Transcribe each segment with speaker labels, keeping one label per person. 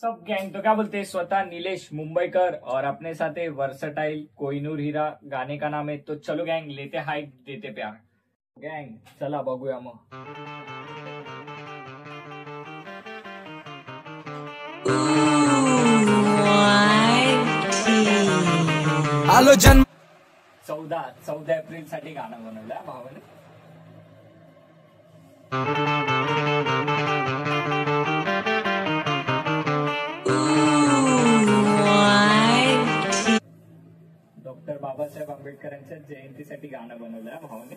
Speaker 1: सब gang तो क्या बोलते हैं, स्वतः नीलेश मुंबईकर और अपने साथ है वर्सटाइल कोहिनूर हीरा। गाने का नाम है तो चलो गैंग लेते हाइप देते प्यार। गैंग चला बघूया मग।
Speaker 2: आलो जन्म
Speaker 1: 14 एप्रिल साठी गाणं बनवलं भावाने। डॉक्टर बाबासाहेब आंबेडकरांच्या जयंतीसाठी गाणं बनवलं भावाने।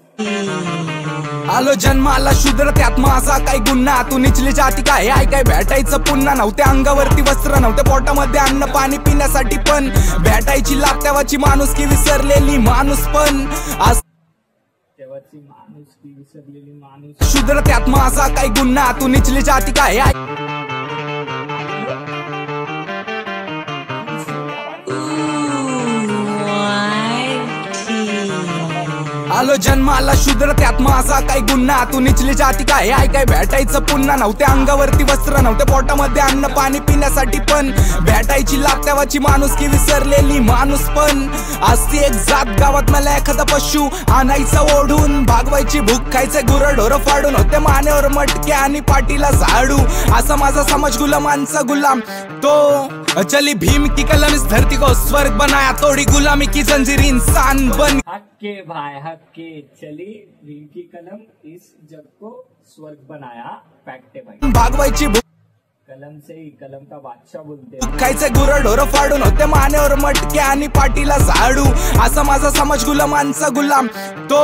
Speaker 2: आलो जन्माला शूद्र त्यात माझा काय गुन्हा, तू निचली जाती काय आई काय भेटायचं पुन्हा। नव्हते अंगावरती वस्त्र, नव्हते पोटामध्ये अन्न पाणी पिण्यासाठी पण भेटायची लाभ तेव्हाची माणुसकी विसरलेली माणूस पण आज
Speaker 1: तेव्हाची माणुसकी विसरलेली माणूस।
Speaker 2: शूद्र त्यात माझा काय गुन्हा, तू निचली जाती काय आलो जन्माला शूद्र त्यात माझा काय गुन्हा, तू निचली जाती काय आई काय भेटायचं पुन्हा। नव्हते अंगावरती वस्त्र, नव्हते पोटामध्ये अन्न पाणी पिण्यासाठी पण भेटायची लाभ तेव्हाची माणुसकी विसरलेली माणूस पण। असती एक जात गावात मला एखादा पशु आणायचं ओढून, भागवायची भूक खायचे गुरढोर फाडून, होते मानेवर मटके आणि पाठीला झाडू। असा माझा समाज गुलामांचा गुलाम तो चली भीम की कलम इस धरती को स्वर्ग बनाया, तोड़ी गुलामी की जंजीर इंसान बन।
Speaker 1: हक्के भाई हक्के, चली भीम की कलम इस जग को स्वर्ग बनाया। फैक्ट है भाई,
Speaker 2: भागवायची भूक
Speaker 1: कलम से ही कलम का बादशाह बोलते हैं।
Speaker 2: खायचे गुरढोर फाडून, होते मानेवर मटके आणि पाठीला झाडू। असा माझा समाज गुलामांचा गुलाम तो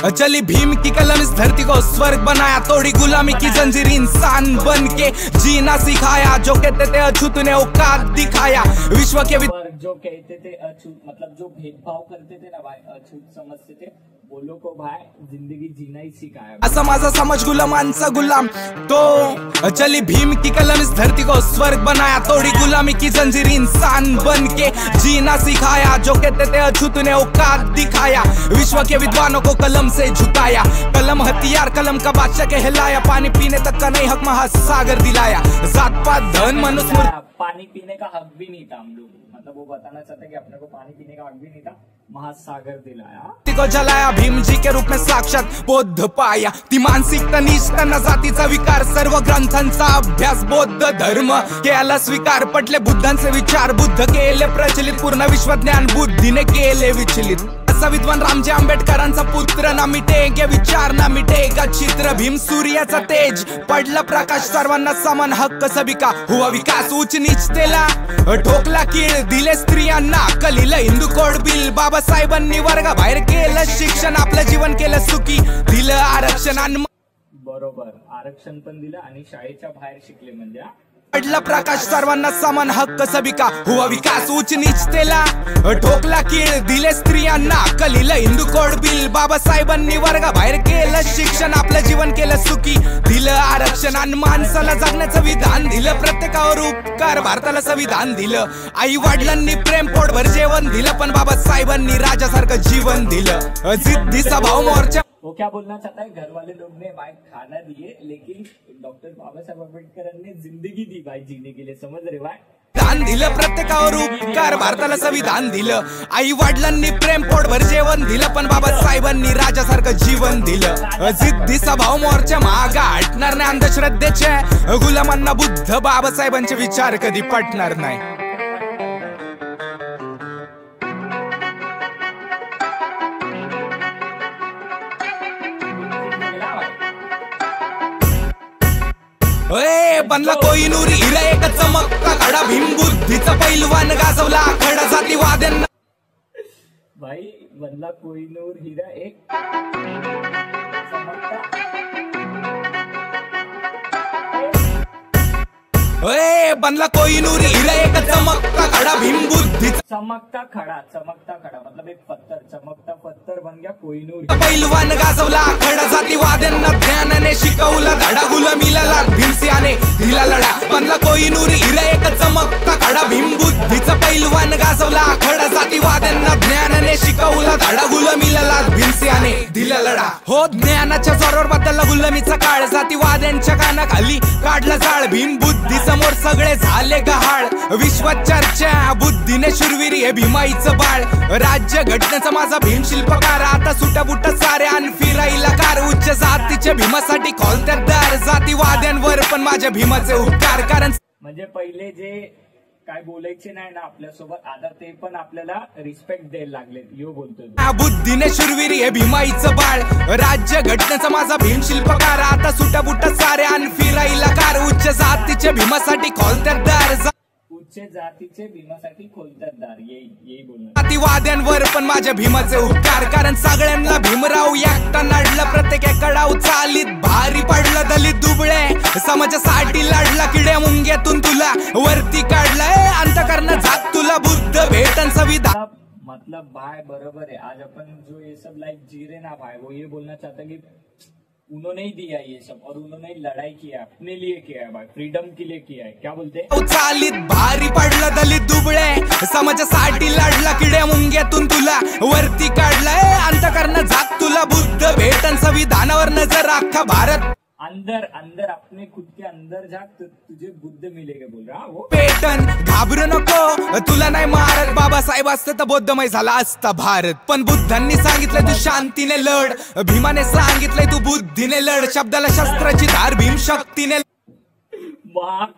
Speaker 2: चली भीम की कलम इस धरती को स्वर्ग बनाया, तोड़ी गुलामी की जंजीर इंसान बन के जीना सिखाया। जो कहते थे अछूत ने औकात दिखाया, विश्व के
Speaker 1: जो कहते थे अछूत मतलब जो भेदभाव करते थे ना भाई, अछूत समझते थे, वो लोग को भाई जिंदगी जीना ही सिखाया।
Speaker 2: असा माझा समाज गुलामांचा गुलाम तो चली भीम की कलम इस धरती को स्वर्ग बनाया, तोड़ी गुलामी की जंजीर इंसान बन के जीना सिखाया। जो कहते थे अछूत ने औकात दिखाया, विश्व के विद्वानों को कलम से झुकाया। कलम हथियार कलम का बादशाह कहलाया, पानी पीने तक का नहीं हक महासागर दिलाया। जात पात धन मनुष्य
Speaker 1: पानी पीने का हक भी नहीं था हम लोग, मतलब वो बताना चाहता कि अपने को पानी पीने का हक भी नहीं था, महासागर दिलाया।
Speaker 2: को जलाया भीम जी के रूप में साक्षात बौद्ध पाया। ती मानसिकता निष्ठा न जातीचा विकार, सर्व ग्रंथांचा अभ्यास बौद्ध धर्म केला स्वीकार। पटले बुद्धांचे विचार, बुद्ध केले प्रचलित, पूर्ण विश्वज्ञान बुद्धीने केले विचलित। असा विद्वान रामजी आंबेडकरांचा पुत्र ना मिटेगे विचार, ना मिटेगा चित्र। भीम सूर्याचा तेज, पडला प्रकाश, सर्वांना समान हक्क सबिका। हुआ विकास उच्च नीचतेला ठोकला कीळ, दिले स्त्रियांना अक्कलीला हिंदू कोड बिल। बाबासाहेबांनी वर्गा बाहेर केलं शिक्षण, आपलं जीवन केलं सुखी, दिलं आरक्षण।
Speaker 1: बरोबर, आरक्षण पण दिलं आणि शाळेच्या बाहेर शिकले म्हणजे
Speaker 2: पडला प्रकाश, सर्वांना समान हक्क सबिका। हुआ विकास उच्च नीचतेला ठोकला कीळ, दिले स्त्रियांना अक्कलीला हिंदू कोड बिल। बाबासाहेबांनी वर्गा बाहेर केलं शिक्षण, आपलं जीवन केलं सुखी, दिलं आरक्षण आणि माणसाला जगण्याचं विधान दिलं। प्रत्येकावर उपकार भारताला संविधान दिलं। आई वडिलांनी प्रेम पोटभर जेवण दिलं, पण बाबासाहेबांनी राजासारखं जीवन दिलं। जिद्दीचा भाव मोर्चा
Speaker 1: वो क्या बोलना चाहता है, घर वाले लोग ने भाई खाना दिए, लेकिन डॉक्टर बाबासाहेब आंबेडकर ने जिंदगी दी भाई जीने के लिए, समझ रहे भाई।
Speaker 2: दान दिलं, प्रत्येकावर उपकार भारताला संविधान दिलं। आई वडिलांनी प्रेम पोटभर जेवण दिलं, पण बाबासाहेबांनी राजासारखं जीवन दिलं। जिद्दीचा भाव मोर्चा मागा हटणार नाही, अंधश्रद्धेचे गुलामांना बुद्ध बाबासाहेबांचे विचार कधी पटणार नाही। बनला कोहिनूर हिरा एक चमकता खडा, भीम बुद्धीचा पैलवान गाजवला खडा जातीवाद्यांना।
Speaker 1: भाई बनला कोहिनूर हिरा एक
Speaker 2: बनला कोहिनूर हिरा एक चमकता खडा, भीम बुद्धीचा
Speaker 1: चमकता खडा मतलब एक पत्थर, चमकता पत्थर बन गया कोहिनूर।
Speaker 2: पैलवान गाजवला खडा जातीवाद्यांना, ज्ञानाने शिकवला धडा, गुलामीला लाग भीमसिंहाने दिला लढा। बनला कोहिनूर हिरा एक चमकता खडा, भीम बुद्धीचा पैलवान गाजवला खडा जातीवाद्यांना, ज्ञानाने शिकवला धडा, गुलामीला लाग भीमसिंहाने दिला। दिला लढा. हो ज्ञानाच्या जोरावर बदलला गुलामीचा काळ, जातीवाद्यांच्या कानाखाली काढला जाळ. भीम बुद्धी समोर सगळे झाले गहाळ, विश्वात चर्चा बुद्धीने शूरवीर हे भीमाईचं बाळ. राज्य घटनेचा माझा भीम शिल्पकार, आता सुटा बुटा सारे आणि फिरायला कार. उच्च जातीच्या भीमासाठी खोलत्यात दार, जातीवाद्यांवर पण माझ्या भीमाचे उपकार. कारण
Speaker 1: म्हणजे पहिले जे काय बोलायचे नाही ना आपल्यासोबत, आता ते पण आपल्याला रिस्पेक्ट द्यायला लागले. यो बोलतोय
Speaker 2: बुद्धीने शूरवीर हे भीमाईचं बाळ. राज्य घटनेचा माझा भीम शिल्पकार, आता सुटा बुटा सारे आणि फिरायला कार. उच्च जातीच्या भीमासाठी खोलत्यात दार,
Speaker 1: उच्च जातीचे भीमासाठी खोलतात दार. येई बोलणं.
Speaker 2: जातीवाद्यांवर पण माझ्या भीमाचे उपकार. कारण सगळ्यांना भीमराव एकटा नडलं, प्रत्येक कडाव चालीत भारी पडलं. दलित दुबळे समाजासाठी लढला, किड्या मुंग्यातून तुला वरती काढलंय. अंतकरण जात तुला बुद्ध भेटन संविधान.
Speaker 1: मतलब भाई बराबर है. आज अपन जो ये सब लाइफ जी रहे ना भाई, वो ये बोलना चाहता कि उन्होंने ही दिया ये सब, और उन्होंने लड़ाई किया, अपने लिए किया है भाई, फ्रीडम के लिए किया है. क्या बोलते हैं?
Speaker 2: चालीत भारी पडलं दलित दुबळे समाजासाठी लढला, किड्या मुंग्यातून तुला वरती काढलंय. अंतकरण जात तुला बुद्ध भेटन संविधानावर नजर अख्खा भारत.
Speaker 1: अंदर अंदर अपने खुद के अंदर झाक तो तुझे बुद्ध मिलेगा बोल रहा वो.
Speaker 2: पेटन घाबरू नको, तुला नाही मारत. बाबासाहेब असते तर बौद्धमय झाला असता भारत. पण बुद्धांनी सांगितलं तू शांतीने लढ, भीमाने सांगितलंय तू बुद्धीने लढ. शब्दाला शस्त्राची धार, भीम शक्तीने.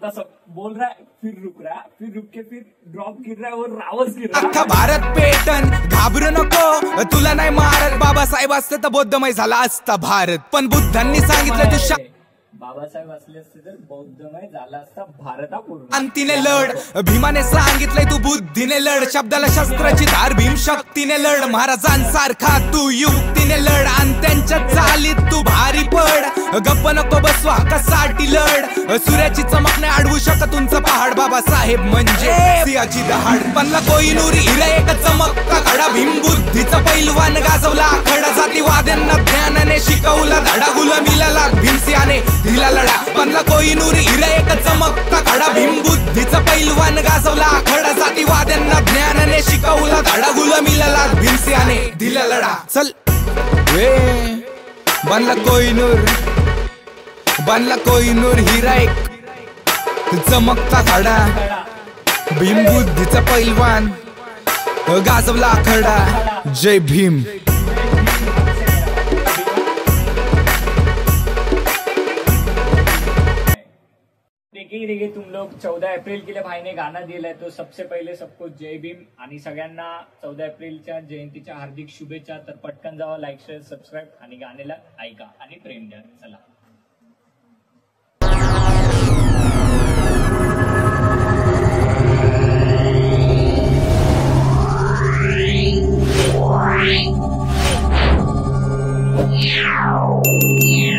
Speaker 1: कसं बोल रहा है, फिर रुक रहा, फिर रुक के फिर ड्रॉप गिर रहा है और रावस गिर रहा.
Speaker 2: अख्खा भारत पेटन घाबरू नको, तुला नाही मारत. बाबासाहेब असते तर बौद्धमय झाला असता भारत. पण बुद्धांनी सांगितलं तू
Speaker 1: बाबासाहेब असले असते तर बौद्धमय झाला असता भारत.
Speaker 2: शांतीने लढ, भीमाने सांगितलंय तू बुद्धीने लढ. शब्दाला शस्त्राची धार, भीम शक्तीने लढ. महाराजांसारखा तू युक्तीने लढ, आणि त्यांच्या चालीत तू भारी पड. गप्प नको बसवा हक्कासाठी लढ, सूर्याची चमक नाही अडवू शकत उंच पहाड. बाबासाहेब म्हणजे सिंहाची दहाड. पन्ना कोहिनूर हिरा एक चमकता खडा, भीम बुद्धीचा पैलवान गाजवला खडा. जातीवाद्यांना ज्ञानाने शिकवला धडा, गुलामीला लाग भीम सिंहाने दिला लढा. पन्ना कोहिनूर हिरा एक चमकता खडा, भीम बुद्धीचा पैलवान गाजवला खडा. जातीवाद्यांना ज्ञानाने शिकवला धडा, गुलामीला लाग भीम सिंहाने दिला लढा. चल बनला कोहिनूर, बनला कोहिनूर हिरा एक चमकता खडा, भीम बुद्धीचा पैलवान गाजवला खडा. जय भीम.
Speaker 1: देखिए तुम लोग 14 अप्रैल के लिए भाई ने गाना दिला है, तो सबसे पहिले सबको जय भीम आणि सगळ्यांना 14 एप्रिलच्या जयंतीच्या हार्दिक शुभेच्छा. तर पटकन जावा, लाईक शेअर सबस्क्राईब आणि गाण्याला ऐका आणि प्रेम द्या. चला.
Speaker 3: Yeah.